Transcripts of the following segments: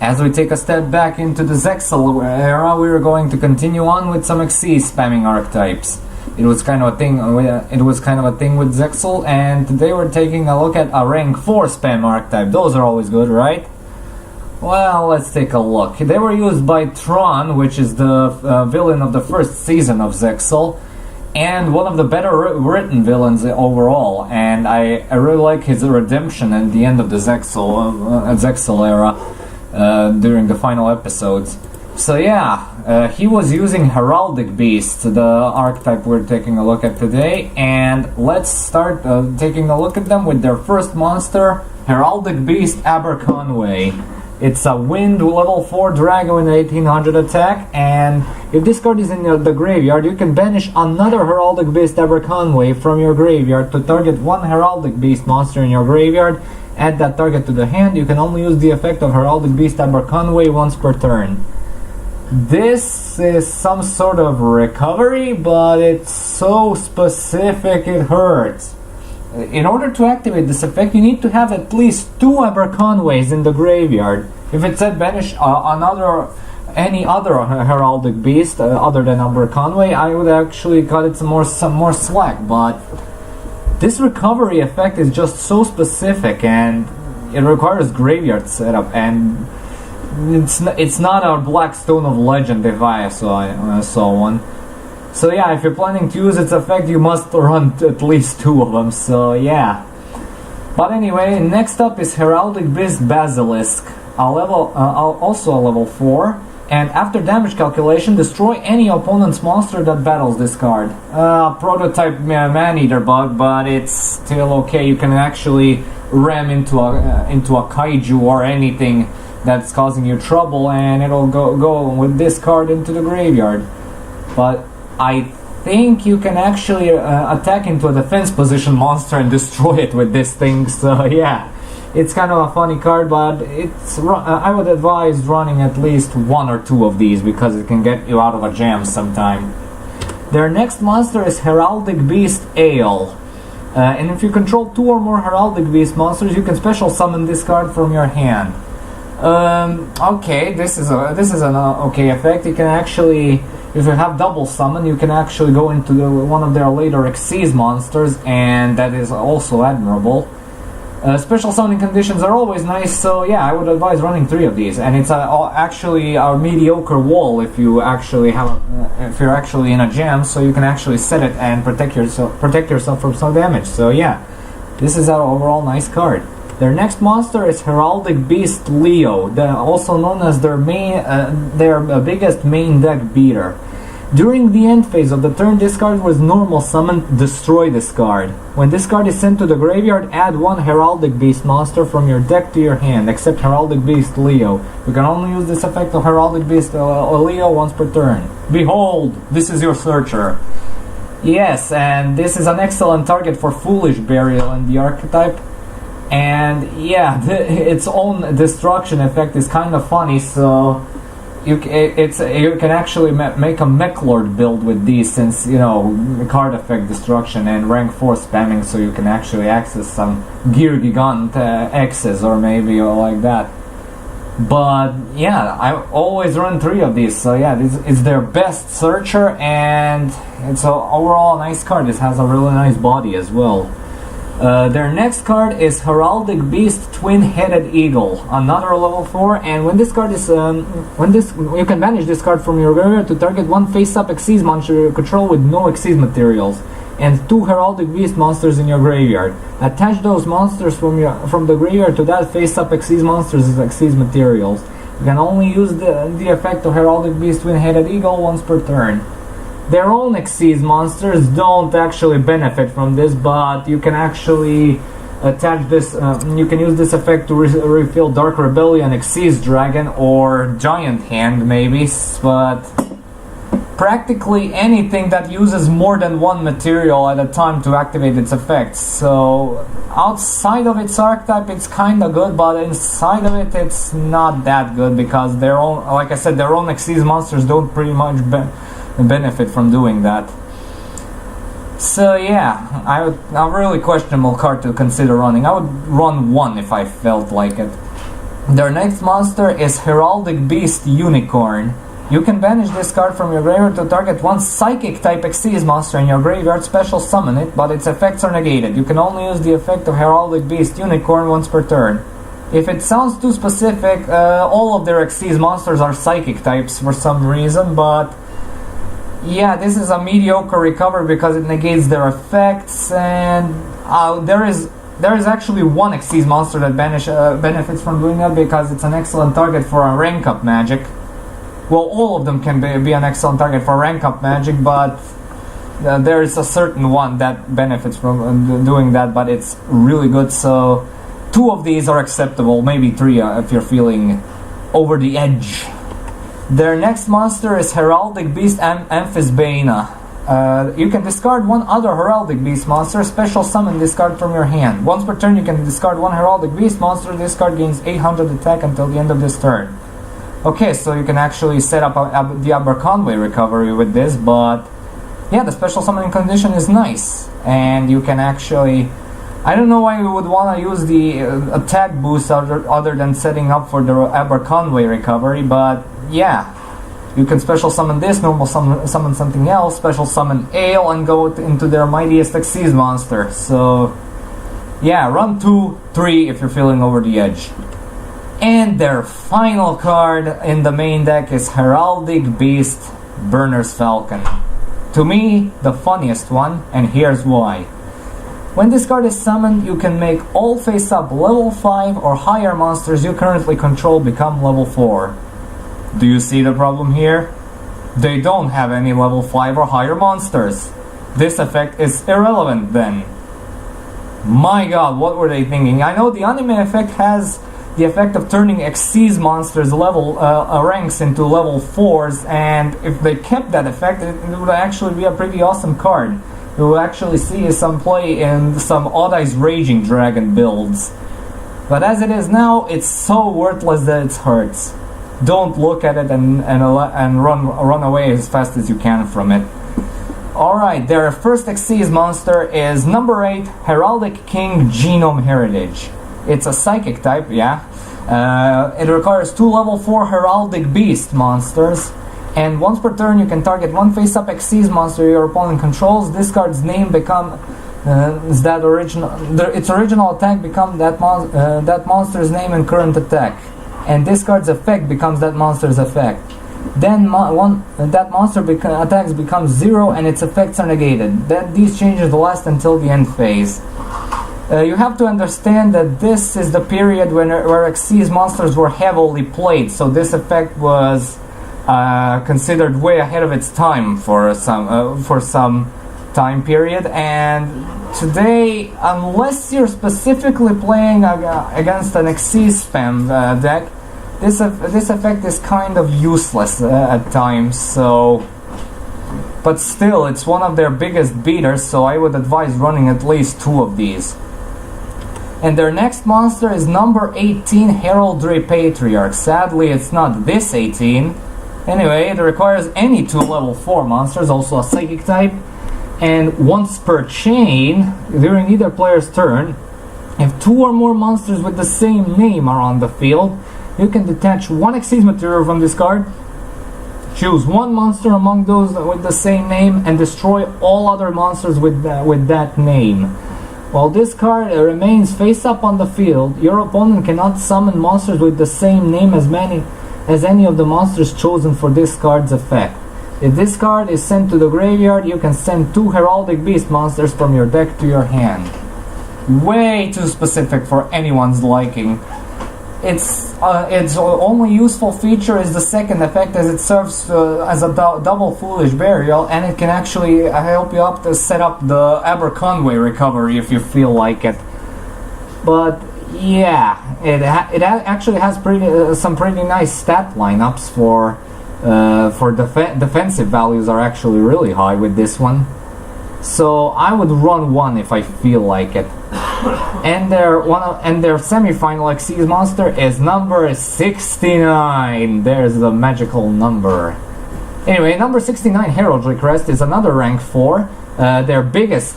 As we take a step back into the Zexal era, we are going to continue on with some Xyz spamming archetypes. It was kind of a thing. With Zexal, and today we're taking a look at a rank 4 spam archetype. Those are always good, right? Well, let's take a look. They were used by Tron, which is the villain of the first season of Zexal, and one of the better written villains overall. And I really like his redemption at the end of the Zexal era during the final episodes. So yeah, he was using Heraldic Beast, the archetype we're taking a look at today, and let's start taking a look at them with their first monster, Heraldic Beast ABERCONWAY. It's a wind level 4 dragon with an 1800 attack, and if this card is in the graveyard, you can banish another Heraldic Beast ABERCONWAY from your graveyard to target one Heraldic Beast monster in your graveyard. Add that target to the hand. You can only use the effect of Heraldic Beast ABERCONWAY once per turn. This is some sort of recovery, but it's so specific it hurts. In order to activate this effect, you need to have at least 2 ABERCONWAYs in the graveyard. If it said banish any other Heraldic Beast other than ABERCONWAY, I would actually cut it some more slack, but this recovery effect is just so specific, and it requires graveyard setup, and it's not a Black Stone of Legend if I saw one. So yeah, if you're planning to use its effect, you must run at least 2 of them, so yeah. But anyway, next up is Heraldic Beast Basilisk, also a level 4, and after damage calculation, destroy any opponent's monster that battles this card. Prototype man-eater bug, but it's still okay. You can actually ram into a kaiju or anything that's causing you trouble, and it'll go with this card into the graveyard. But I think you can actually attack into a defense position monster and destroy it with this thing, so yeah. It's kind of a funny card, but I would advise running at least 1 or 2 of these, because it can get you out of a jam sometime. Their next monster is Heraldic Beast Ale. And if you control 2 or more Heraldic Beast monsters, you can special summon this card from your hand. Okay, this is an okay effect. You can actually, if you have double summon, you can actually go into one of their later Xyz monsters, and that is also admirable. Special summoning conditions are always nice, so yeah, I would advise running 3 of these. And it's actually a mediocre wall if you actually if you're actually in a jam, so you can actually set it and protect yourself from some damage. So yeah, this is an overall nice card. Their next monster is Heraldic Beast Leo, also known as their biggest main deck beater. During the end phase of the turn, this card was normal summon, destroy this card. When this card is sent to the graveyard, add 1 Heraldic Beast monster from your deck to your hand, except Heraldic Beast Leo. You can only use this effect of Heraldic Beast Leo once per turn. Behold, this is your searcher. Yes, and this is an excellent target for Foolish Burial in the archetype. And yeah, its own destruction effect is kind of funny, so you can actually make a Mechlord build with these, since, you know, card effect destruction and rank 4 spamming, so you can actually access some Gear Gigant X's or maybe like that. But yeah, I always run 3 of these, so yeah, this is their best searcher, and it's overall a nice card. This has a really nice body as well. Their next card is Heraldic Beast Twin-Headed Eagle, another level 4, and when this card is you can banish this card from your graveyard to target 1 face-up Xyz monster you control with no Xyz materials, and 2 Heraldic Beast monsters in your graveyard. Attach those monsters from the graveyard to that face-up Xyz monsters as Xyz materials. You can only use the effect of Heraldic Beast Twin-Headed Eagle once per turn. Their own Xyz monsters don't actually benefit from this, but you can actually attach this, you can use this effect to refill Dark Rebellion, Xyz Dragon, or Giant Hand maybe, but practically anything that uses more than 1 material at a time to activate its effects. So outside of its archetype it's kinda good, but inside of it it's not that good, because their own, like I said, their own Xyz monsters don't pretty much benefit from doing that. So yeah, a really questionable card to consider running. I would run 1 if I felt like it. Their next monster is Heraldic Beast Unicorn. You can banish this card from your graveyard to target one Psychic type Xyz monster in your graveyard, special summon it, but its effects are negated. You can only use the effect of Heraldic Beast Unicorn once per turn. If it sounds too specific, all of their Xyz monsters are Psychic types for some reason, but yeah, this is a mediocre recovery because it negates their effects, and there is actually one Xyz monster that benefits from doing that because it's an excellent target for a rank up magic. Well, all of them can be an excellent target for rank up magic, but there is a certain one that benefits from doing that, but it's really good, so 2 of these are acceptable, maybe 3 if you're feeling over the edge. Their next monster is Heraldic Beast AMPHISBAENA. You can discard one other Heraldic Beast monster, special summon this card from your hand. Once per turn you can discard one Heraldic Beast monster, this card gains 800 attack until the end of this turn. Okay, so you can actually set up the ABERCONWAY recovery with this, but yeah, the special summoning condition is nice, and you can actually... I don't know why you would want to use the attack boost other than setting up for the ABERCONWAY recovery, but yeah, you can special summon this, normal summon something else, special summon Ale, and go into their mightiest Xyz monster. So yeah, run 2, 3 if you're feeling over the edge. And their final card in the main deck is Heraldic Beast BERNERS FALCON. To me, the funniest one, and here's why. When this card is summoned, you can make all face-up level 5 or higher monsters you currently control become level 4. Do you see the problem here? They don't have any level 5 or higher monsters. This effect is irrelevant then. My god, what were they thinking? I know the anime effect has the effect of turning Xyz monsters level ranks into level 4s, and if they kept that effect, it would actually be a pretty awesome card. You will actually see some play in some Odd Eyes Raging Dragon builds. But as it is now, it's so worthless that it hurts. Don't look at it and run away as fast as you can from it. Alright, their first Xyz monster is number 8, Heraldic King Genome Heritage. It's a Psychic type, yeah. It requires 2 level 4 Heraldic Beast monsters, and once per turn you can target one face-up Xyz monster your opponent controls. This card's name becomes its original attack becomes that monster's name and current attack, and this card's effect becomes that monster's effect. Then that monster attacks becomes 0 and its effects are negated. These changes last until the end phase. You have to understand that this is the period where Xyz monsters were heavily played, so this effect was considered way ahead of its time for some time period. And today, unless you're specifically playing against an Xyz spam deck, this effect is kind of useless at times. So, but still, it's one of their biggest beaters, so I would advise running at least 2 of these. And their next monster is number 18, Heraldry Patriarch. Sadly, it's not this 18. Anyway, it requires any 2 level 4 monsters, also a Psychic type. And once per chain, during either player's turn, if 2 or more monsters with the same name are on the field, you can detach 1 Xyz material from this card, choose 1 monster among those with the same name, and destroy all other monsters with that name. While this card remains face up on the field, your opponent cannot summon monsters with the same name as any of the monsters chosen for this card's effect. If this card is sent to the graveyard, you can send 2 Heraldic Beast monsters from your deck to your hand. Way too specific for anyone's liking. Its only useful feature is the second effect, as it serves as a double Foolish Burial, and it can actually help you up to set up the ABERCONWAY recovery if you feel like it. But yeah, it actually has some pretty nice stat lineups for defensive values are actually really high with this one. So I would run 1 if I feel like it. And their semi-final Xyz monster is number 69. There's the magical number. Anyway, number 69, Heraldry CREST, is another rank 4. Their biggest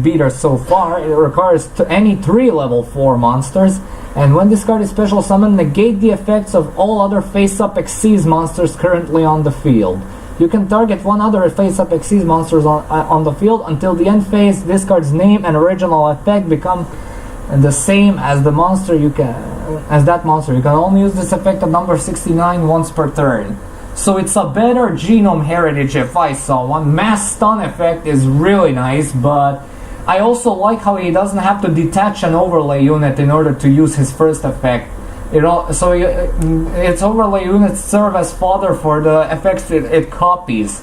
beater so far. It requires any 3 level 4 monsters, And when this card is special summoned, negate the effects of all other face-up Xyz monsters currently on the field. You can target one other face-up Xyz monsters on the field until the end phase. This card's name and original effect become the same as the monster you can only use this effect at number 69 once per turn. So it's a better genome heritage if I saw one. Mass stun effect is really nice, but I also like how he doesn't have to detach an overlay unit in order to use his first effect. Its overlay units serve as fodder for the effects it copies.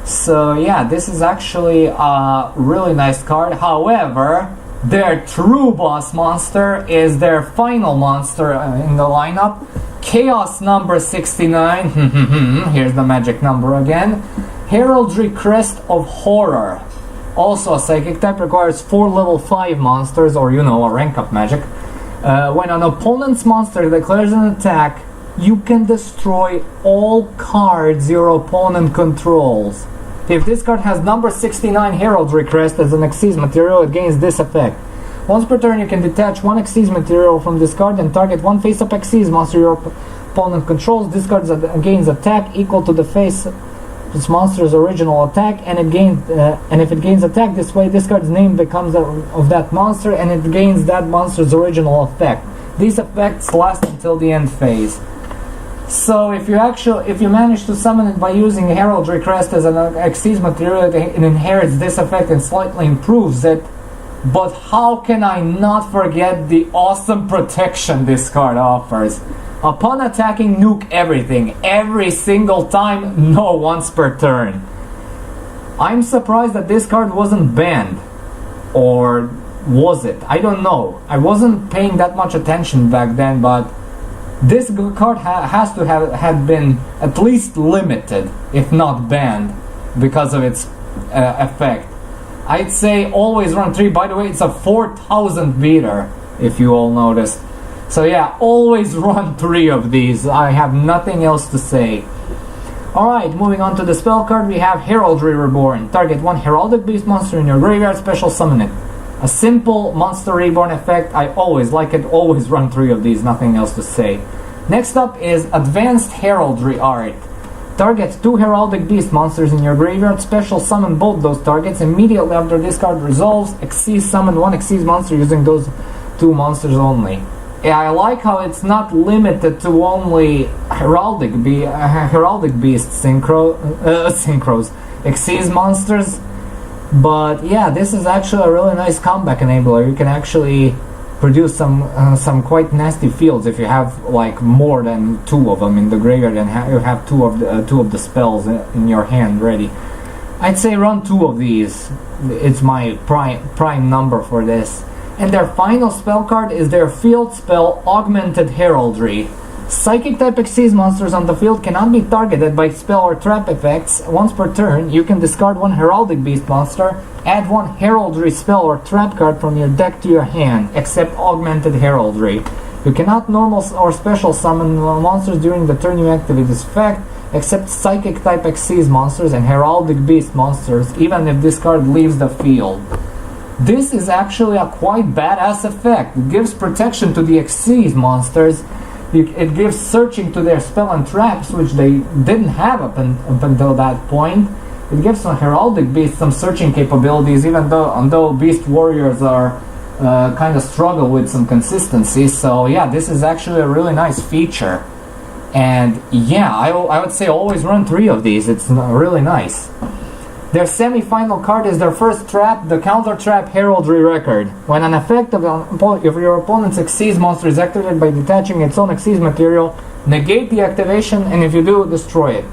So yeah, this is actually a really nice card. However, their true boss monster is their final monster in the lineup. Chaos number 69. Here's the magic number again. Heraldry Crest of Horror. Also a psychic type, requires 4 level 5 monsters, or a rank up magic. When an opponent's monster declares an attack, you can destroy all cards your opponent controls. If this card has number 69 Heraldry Crest as an Xyz material, it gains this effect. Once per turn, you can detach one Xyz material from this card and target one face-up Xyz monster your opponent controls. This card gains attack equal to the face this monster's original attack, and if it gains attack this way, this card's name becomes of that monster, and it gains that monster's original effect. These effects last until the end phase. So if you manage to summon it by using Heraldry Crest as an Xyz material, it inherits this effect and slightly improves it. But how can I not forget the awesome protection this card offers? Upon attacking, nuke everything, every single time, no once per turn. I'm surprised that this card wasn't banned. Or was it? I don't know. I wasn't paying that much attention back then, but this card has to have been at least limited, if not banned, because of its effect. I'd say always run 3. By the way, it's a 4000 beater, if you all noticed. So yeah, always run 3 of these. I have nothing else to say. Alright, moving on to the spell card, we have Heraldry Reborn. Target one Heraldic beast monster in your graveyard, special summon it. A simple monster reborn effect. I always like it. Always run 3 of these, nothing else to say. Next up is Advanced Heraldry Art. Target 2 Heraldic beast monsters in your graveyard, special summon both those targets. Immediately after this card resolves, Xyz summon one Xyz monster using those 2 monsters only. Yeah, I like how it's not limited to only heraldic beast synchros, Xyz monsters. But yeah, this is actually a really nice comeback enabler. You can actually produce some quite nasty fields if you have like more than 2 of them in the graveyard and you have two of the spells in your hand ready. I'd say run 2 of these. It's my prime number for this. And their final spell card is their field spell, Augmented Heraldry. Psychic type Xyz monsters on the field cannot be targeted by spell or trap effects. Once per turn, you can discard one Heraldic beast monster, add one Heraldry spell or trap card from your deck to your hand, except Augmented Heraldry. You cannot normal or special summon monsters during the turn you activate this effect, except Psychic type Xyz monsters and Heraldic beast monsters, even if this card leaves the field. This is actually a quite badass effect. It gives protection to the Xyz monsters. It gives searching to their spell and traps, which they didn't have up until that point. It gives some Heraldic beasts some searching capabilities, even though Beast Warriors are kind of struggle with some consistency. So yeah, this is actually a really nice feature. And yeah, I would say always run 3 of these. It's really nice. Their semi-final card is their first trap, the Counter Trap Heraldry Record. When an effect of your opponent's Xyz monster is activated by detaching its own Xyz material, negate the activation, and if you do, destroy it.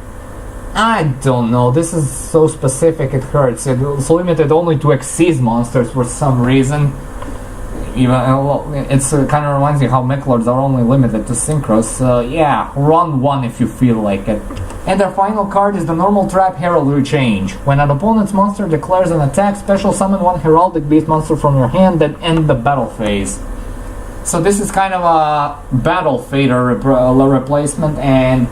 I don't know, this is so specific it hurts. It's limited only to Xyz monsters for some reason. It's kind of reminds me how mech lords are only limited to synchros. So yeah, run 1 if you feel like it. And their final card is the normal trap Heraldry Change. When an opponent's monster declares an attack, special summon one Heraldic beast monster from your hand, then end the battle phase. So this is kind of a battle fader replacement, and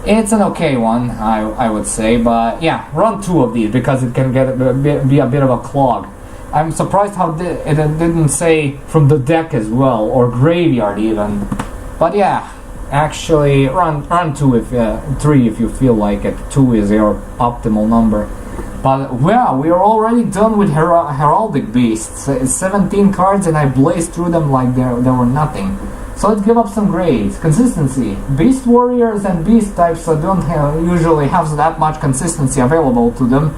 it's an okay one, I would say. But yeah, run 2 of these because it can be a bit of a clog. I'm surprised how it didn't say from the deck as well, or graveyard even. But yeah, actually run 2 if 3 if you feel like it. 2 is your optimal number. But yeah, we are already done with Heraldic Beasts. It's 17 cards and I blazed through them like there were nothing. So let's give up some grades. Consistency. Beast Warriors and Beast types don't usually have that much consistency available to them.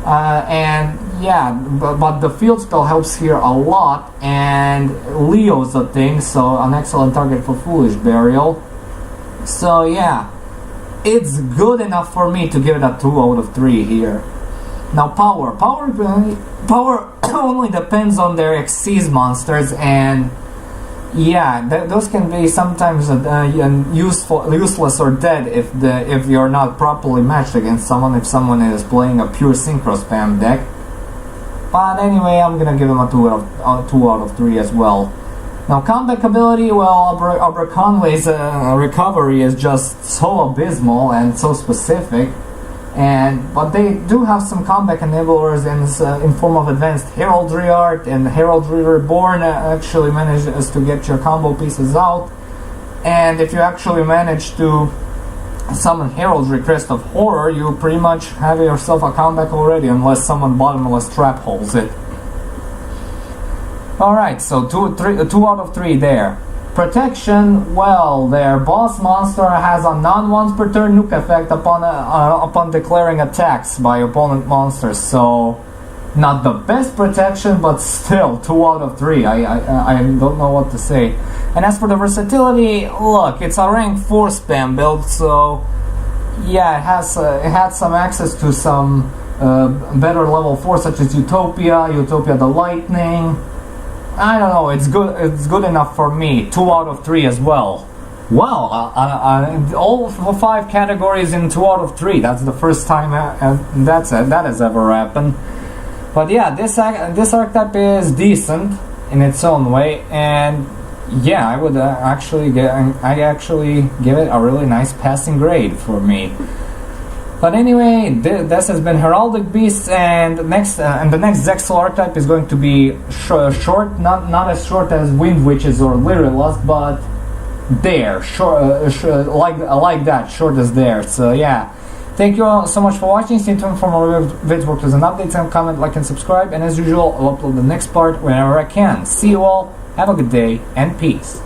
And yeah, but the field spell helps here a lot, and Leo's a thing, so an excellent target for Foolish Burial. So yeah, it's good enough for me to give it a 2 out of 3 here. Now power only depends on their Xyz monsters, and yeah, those can be sometimes useless or dead if you're not properly matched against someone, if someone is playing a pure synchro spam deck. But anyway, I'm gonna give him a 2 out of 3 as well. Now comeback ability, well, ABERCONWAY's recovery is just so abysmal and so specific. But they do have some comeback enablers in form of advanced heraldry art, and Heraldry Reborn actually manages to get your combo pieces out. And if you actually manage to summon Heraldry CREST of Horror, you pretty much have yourself a comeback already, unless someone bottomless trap holes it. Alright, so 2 out of 3 there. Protection, well, their boss monster has a non-once per turn nuke effect upon declaring attacks by opponent monsters, so not the best protection, but still 2 out of 3. I don't know what to say. And as for the versatility, look, it's a rank 4 spam build, so yeah, it had some access to some better level 4 such as Utopia the Lightning. I don't know, it's good enough for me. 2 out of 3 as well. Wow, all 5 categories in 2 out of 3. That's the first time that has ever happened. But yeah, this archetype is decent in its own way, and yeah, I would actually give it a really nice passing grade for me. But anyway, this has been Heraldic Beasts, and the next Zexal archetype is going to be short, not as short as Wind Witches or Lyrillust, but there, like that, short as there. So yeah, thank you all so much for watching. Stay tuned for more videos, and updates, and comment, like, and subscribe. And as usual, I'll upload the next part whenever I can. See you all. Have a good day and peace.